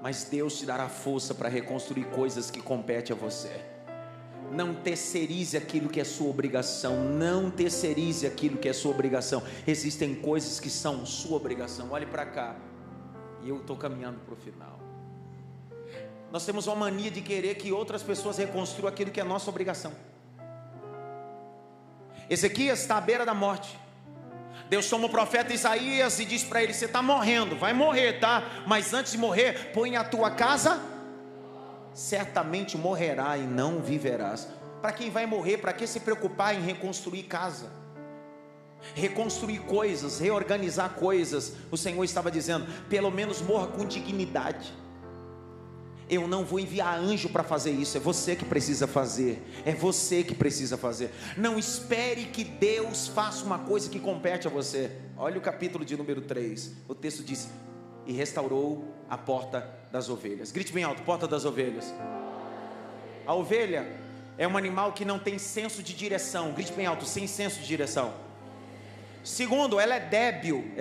Speaker 2: mas Deus te dará força para reconstruir coisas que competem a você. Não terceirize aquilo que é sua obrigação. Não terceirize aquilo que é sua obrigação. Existem coisas que são sua obrigação. Olhe para cá, e eu estou caminhando para o final. Nós temos uma mania de querer que outras pessoas reconstruam aquilo que é nossa obrigação. Ezequias está à beira da morte. Deus chama o profeta Isaías e diz para ele: você está morrendo, vai morrer, tá? Mas antes de morrer, põe a tua casa, certamente morrerá e não viverás. Para quem vai morrer, para que se preocupar em reconstruir casa, reconstruir coisas, reorganizar coisas? O Senhor estava dizendo: pelo menos morra com dignidade. Eu não vou enviar anjo para fazer isso, é você que precisa fazer, é você que precisa fazer. Não espere que Deus faça uma coisa que compete a você. Olha o capítulo de número 3, o texto diz: e restaurou a porta das ovelhas. Grite bem alto, porta das ovelhas. A ovelha é um animal que não tem senso de direção. Grite bem alto, sem senso de direção. Segundo, ela é débil,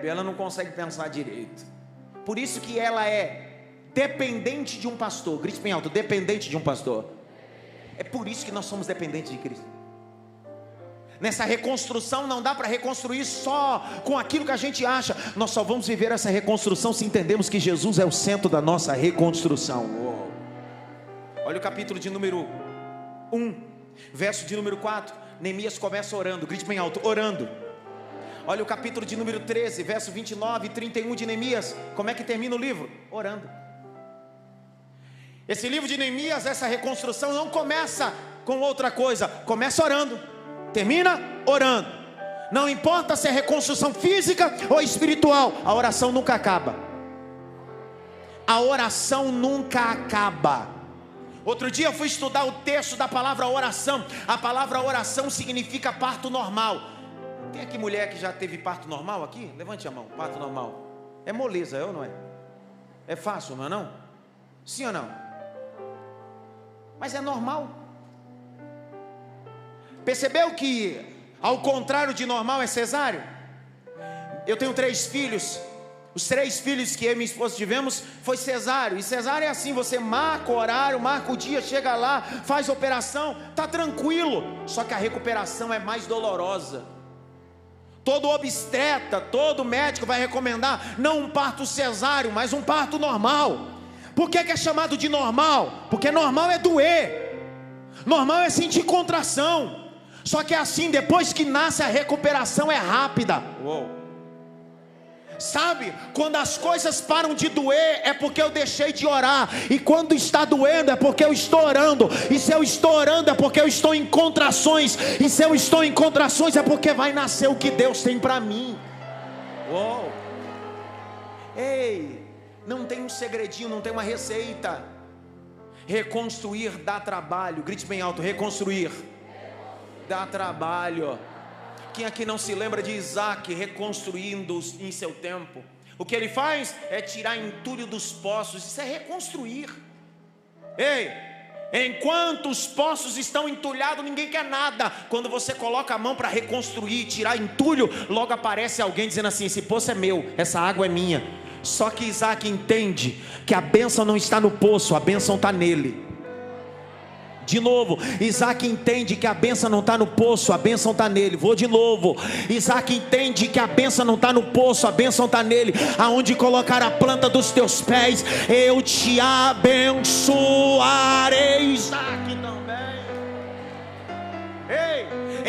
Speaker 2: ela não consegue pensar direito. Por isso que ela é dependente de um pastor. Grite bem alto, dependente de um pastor. É por isso que nós somos dependentes de Cristo. Nessa reconstrução não dá para reconstruir só com aquilo que a gente acha. Nós só vamos viver essa reconstrução se entendermos que Jesus é o centro da nossa reconstrução. Uou. Olha o capítulo de número 1, verso de número 4. Neemias começa orando. Grite bem alto, orando. Olha o capítulo de número 13, verso 29 e 31 de Neemias. Como é que termina o livro? Orando. Esse livro de Neemias, essa reconstrução não começa com outra coisa, começa orando, termina orando. Não importa se é reconstrução física ou espiritual, a oração nunca acaba. A oração nunca acaba. Outro dia eu fui estudar o texto da palavra oração. A palavra oração significa parto normal. Tem aqui mulher que já teve parto normal aqui? Levante a mão, parto normal. É moleza, é ou não é? É fácil, não é não? Sim ou não? Mas é normal. Percebeu que ao contrário de normal é cesáreo? Eu tenho 3 filhos. Os 3 filhos que eu e minha esposa tivemos foi cesáreo. E cesáreo é assim, você marca o horário, marca o dia, chega lá, faz a operação, tá tranquilo. Só que a recuperação é mais dolorosa. Todo obstetra, todo médico vai recomendar não um parto cesáreo, mas um parto normal. Por que é chamado de normal? Porque normal é doer, normal é sentir contração. Só que é assim, depois que nasce a recuperação é rápida. Uou. Sabe, quando as coisas param de doer é porque eu deixei de orar. E quando está doendo é porque eu estou orando. E se eu estou orando é porque eu estou em contrações. E se eu estou em contrações é porque vai nascer o que Deus tem para mim. Uou. Ei, não tem um segredinho, não tem uma receita. Reconstruir dá trabalho. Grite bem alto, reconstruir dá trabalho. Quem aqui não se lembra de Isaac reconstruindo em seu tempo? O que ele faz é tirar entulho dos poços. Isso é reconstruir. Ei, enquanto os poços estão entulhados, ninguém quer nada. Quando você coloca a mão para reconstruir, tirar entulho, logo aparece alguém dizendo assim: esse poço é meu, essa água é minha. Só que Isaac entende que a bênção não está no poço, a bênção está nele. De novo, Isaac entende que a bênção não está no poço, a bênção está nele. Vou de novo, Isaac entende que a bênção não está no poço, a bênção está nele. Aonde colocar a planta dos teus pés, eu te abençoarei. Isaac também. Ei,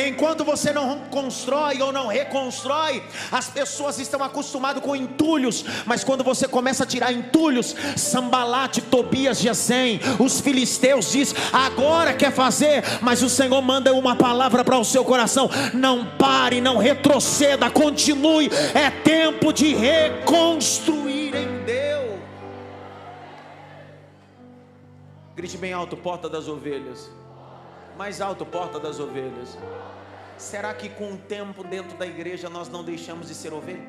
Speaker 2: enquanto você não constrói ou não reconstrói, as pessoas estão acostumadas com entulhos. Mas quando você começa a tirar entulhos, Sambalate, Tobias, Gesem, os filisteus diz: agora quer fazer. Mas o Senhor manda uma palavra para o seu coração: não pare, não retroceda, continue. É tempo de reconstruir em Deus. Grite bem alto: porta das ovelhas. Mais alto: porta das ovelhas. Será que com o tempo dentro da igreja nós não deixamos de ser ovelha?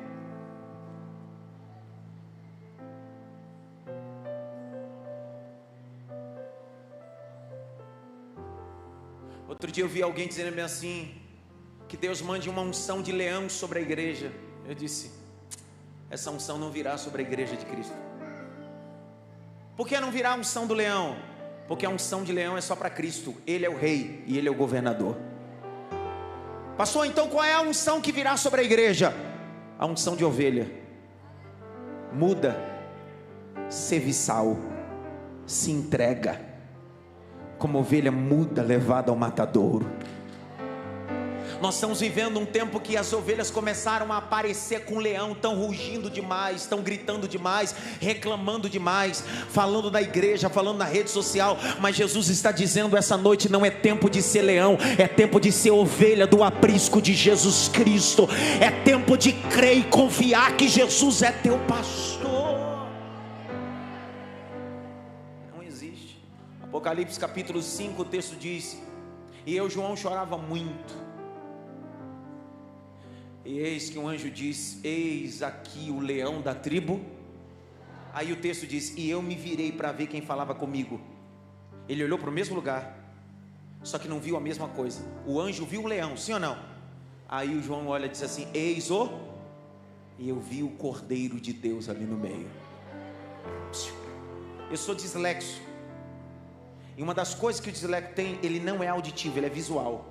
Speaker 2: Outro dia eu vi alguém dizendo assim, que Deus mande uma unção de leão sobre a igreja. Eu disse: essa unção não virá sobre a igreja de Cristo. Por que não virá a unção do leão? Porque a unção de leão é só para Cristo. Ele é o rei e ele é o governador. Pastor, então qual é a unção que virá sobre a igreja? A unção de ovelha. Muda, serviçal, se entrega, como ovelha muda levada ao matadouro. Nós estamos vivendo um tempo que as ovelhas começaram a aparecer com o leão, estão rugindo demais, estão gritando demais, reclamando demais, falando na igreja, falando na rede social. Mas Jesus está dizendo essa noite: não é tempo de ser leão, é tempo de ser ovelha do aprisco de Jesus Cristo. É tempo de crer e confiar que Jesus é teu pastor. Não existe. Apocalipse capítulo 5, o texto diz: e eu, João, chorava muito. E eis que um anjo diz: eis aqui o leão da tribo. Aí o texto diz: e eu me virei para ver quem falava comigo. Ele olhou para o mesmo lugar, só que não viu a mesma coisa. O anjo viu o leão, sim ou não? Aí o João olha e diz assim: eis o... e eu vi o Cordeiro de Deus ali no meio. Eu sou dislexo, e uma das coisas que o dislexo tem, ele não é auditivo, ele é visual.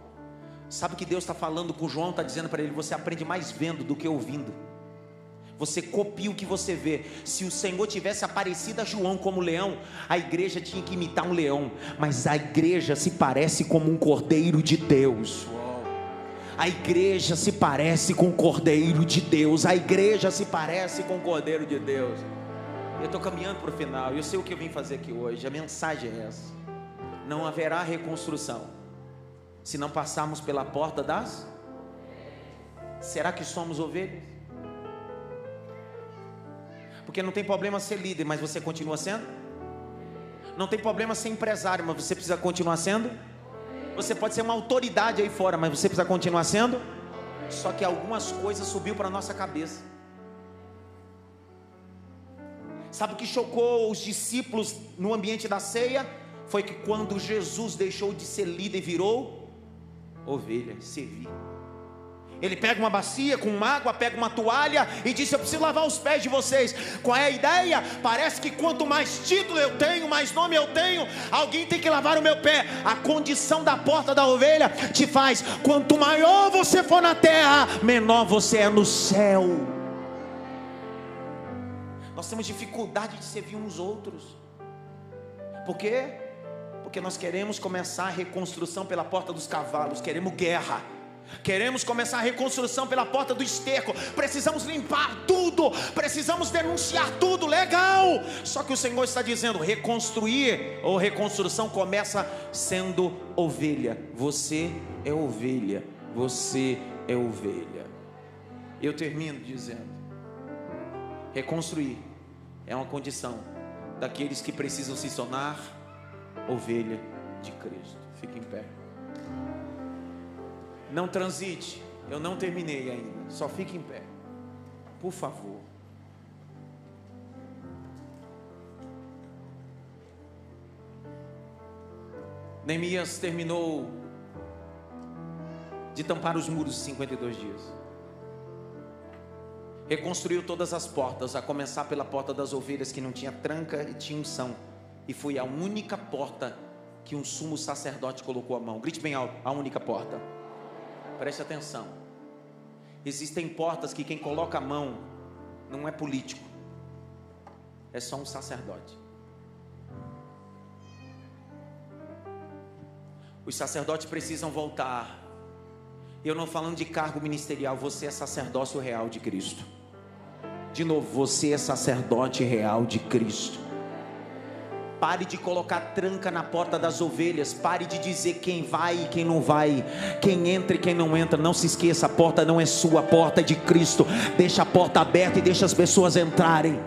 Speaker 2: Sabe o que Deus está falando com João? Está dizendo para ele: você aprende mais vendo do que ouvindo. Você copia o que você vê. Se o Senhor tivesse aparecido a João como leão, a igreja tinha que imitar um leão. Mas a igreja se parece como um Cordeiro de Deus. A igreja se parece com o Cordeiro de Deus. A igreja se parece com o Cordeiro de Deus. Eu estou caminhando para o final. Eu sei o que eu vim fazer aqui hoje. A mensagem é essa: não haverá reconstrução se não passarmos pela porta das... Será que somos ovelhas? Porque não tem problema ser líder, mas você continua sendo. Não tem problema ser empresário, mas você precisa continuar sendo. Você pode ser uma autoridade aí fora, mas você precisa continuar sendo. Só que algumas coisas subiu para a nossa cabeça. Sabe o que chocou os discípulos no ambiente da ceia? Foi que quando Jesus deixou de ser líder e virou ovelha, servir. Ele pega uma bacia com água, pega uma toalha e diz: eu preciso lavar os pés de vocês. Qual é a ideia? Parece que quanto mais título eu tenho, mais nome eu tenho, alguém tem que lavar o meu pé. A condição da porta da ovelha te faz, quanto maior você for na terra, menor você é no céu. Nós temos dificuldade de servir uns outros. Por quê? Porque nós queremos começar a reconstrução pela porta dos cavalos, queremos guerra. Queremos começar a reconstrução pela porta do esterco. Precisamos limpar tudo, precisamos denunciar tudo, legal. Só que o Senhor está dizendo: reconstruir ou reconstrução começa sendo ovelha. Você é ovelha, você é ovelha. Eu termino dizendo: reconstruir é uma condição daqueles que precisam se tornar ovelha de Cristo. Fique em pé. Não transite, eu não terminei ainda, só fique em pé, por favor. Neemias terminou de tampar os muros de 52 dias, reconstruiu todas as portas, a começar pela porta das ovelhas, que não tinha tranca e tinha unção, e foi a única porta que um sumo sacerdote colocou a mão. Grite bem alto: a única porta. Preste atenção, existem portas que quem coloca a mão não é político, é só um sacerdote. Os sacerdotes precisam voltar. Eu não falando de cargo ministerial, você é sacerdócio real de Cristo. De novo, você é sacerdote real de Cristo. Pare de colocar tranca na porta das ovelhas. Pare de dizer quem vai e quem não vai, quem entra e quem não entra. Não se esqueça, a porta não é sua, a porta é de Cristo. Deixa a porta aberta e deixa as pessoas entrarem.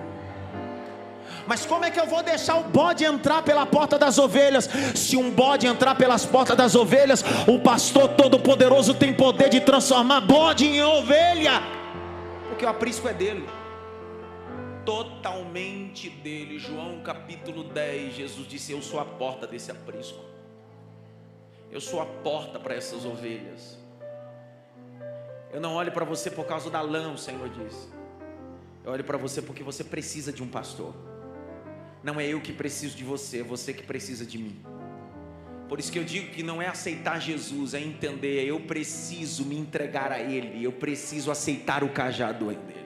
Speaker 2: Mas como é que eu vou deixar o bode entrar pela porta das ovelhas? Se um bode entrar pelas portas das ovelhas, o pastor todo-poderoso tem poder de transformar bode em ovelha, porque o aprisco é dele, totalmente dele. João capítulo 10, Jesus disse: eu sou a porta desse aprisco, eu sou a porta para essas ovelhas. Eu não olho para você por causa da lã, o Senhor disse. Eu olho para você porque você precisa de um pastor. Não é eu que preciso de você, é você que precisa de mim. Por isso que eu digo que não é aceitar Jesus, é entender: eu preciso me entregar a Ele, eu preciso aceitar o cajado dele.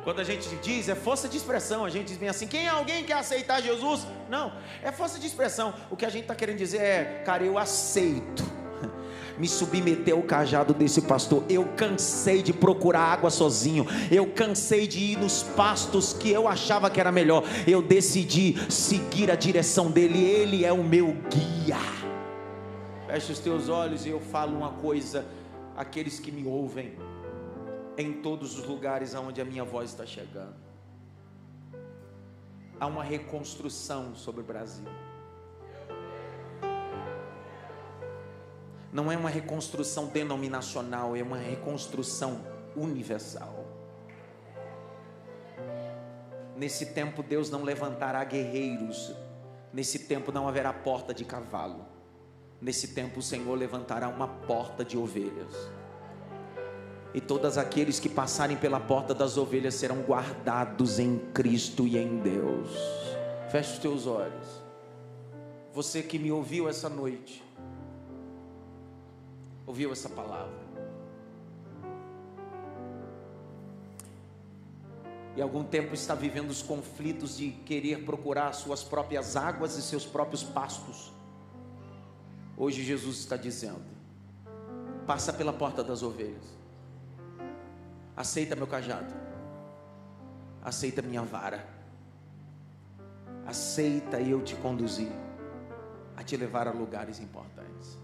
Speaker 2: Quando a gente diz, é força de expressão. A gente diz bem assim: quem é alguém que quer aceitar Jesus? Não, é força de expressão. O que a gente está querendo dizer é: cara, eu aceito me submeter ao cajado desse pastor. Eu cansei de procurar água sozinho, eu cansei de ir nos pastos que eu achava que era melhor. Eu decidi seguir a direção dele, ele é o meu guia. Feche os teus olhos e eu falo uma coisa: aqueles que me ouvem em todos os lugares aonde a minha voz está chegando, há uma reconstrução sobre o Brasil. Não é uma reconstrução denominacional, é uma reconstrução universal. Nesse tempo Deus não levantará guerreiros, nesse tempo não haverá porta de cavalo, nesse tempo o Senhor levantará uma porta de ovelhas. E todos aqueles que passarem pela porta das ovelhas serão guardados em Cristo e em Deus. Feche os teus olhos. Você que me ouviu essa noite, ouviu essa palavra, e há algum tempo está vivendo os conflitos de querer procurar suas próprias águas e seus próprios pastos. Hoje Jesus está dizendo: passa pela porta das ovelhas, aceita meu cajado, aceita minha vara, aceita e eu te conduzir a te levar a lugares importantes.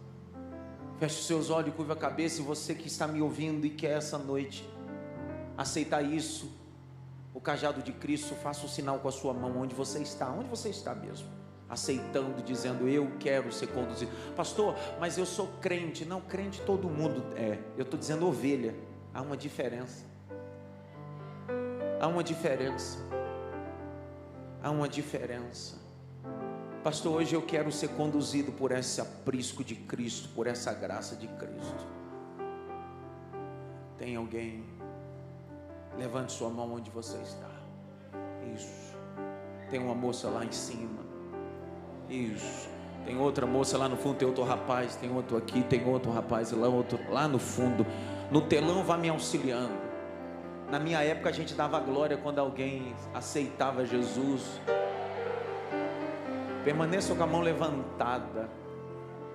Speaker 2: Feche os seus olhos e curva a cabeça. E você que está me ouvindo e quer essa noite aceitar isso, o cajado de Cristo, faça o sinal com a sua mão onde você está mesmo, aceitando, dizendo: eu quero ser conduzido. Pastor, mas eu sou crente. Não, crente todo mundo é. Eu estou dizendo ovelha. Há uma diferença. Há uma diferença.
Speaker 1: Há uma diferença. Pastor, hoje eu quero ser conduzido por esse aprisco de Cristo, por essa graça de Cristo. Tem alguém? Levante sua mão onde você está. Isso. Tem uma moça lá em cima. Isso. Tem outra moça lá no fundo, tem outro rapaz, tem outro aqui, tem outro rapaz lá, outro lá no fundo. No telão, vá me auxiliando. Na minha época a gente dava glória quando alguém aceitava Jesus. Permaneça com a mão levantada.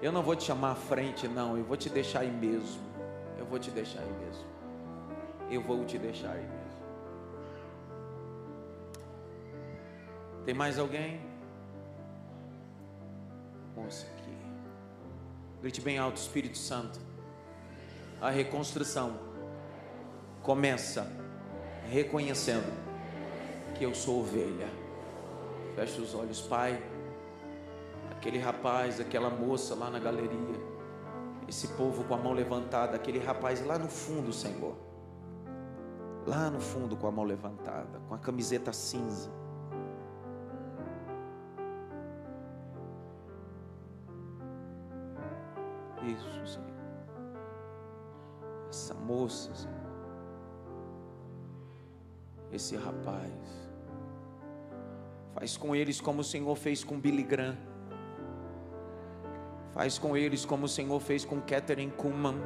Speaker 1: Eu não vou te chamar à frente, não. Eu vou te deixar aí mesmo. Eu vou te deixar aí mesmo. Eu vou te deixar aí mesmo. Tem mais alguém? Moça aqui. Grite bem alto, Espírito Santo. A reconstrução começa reconhecendo que eu sou ovelha. Feche os olhos, Pai. Aquele rapaz, aquela moça lá na galeria, esse povo com a mão levantada, aquele rapaz lá no fundo, Senhor, lá no fundo com a mão levantada, com a camiseta cinza. Isso, Senhor. Essa moça, Senhor. Esse rapaz. Faz com eles como o Senhor fez com Billy Graham. Faz com eles como o Senhor fez com Catherine Kuhlman.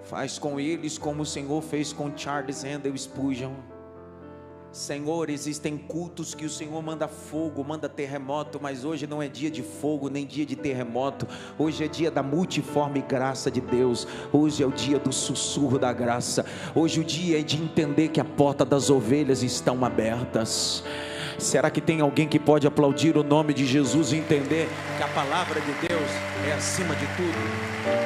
Speaker 1: Faz com eles como o Senhor fez com Charles Handel Spurgeon. Senhor, existem cultos que o Senhor manda fogo, manda terremoto, mas hoje não é dia de fogo, nem dia de terremoto. Hoje é dia da multiforme graça de Deus. Hoje é o dia do sussurro da graça. Hoje o dia é de entender que a porta das ovelhas estão abertas. Será que tem alguém que pode aplaudir o nome de Jesus e entender que a palavra de Deus é acima de tudo?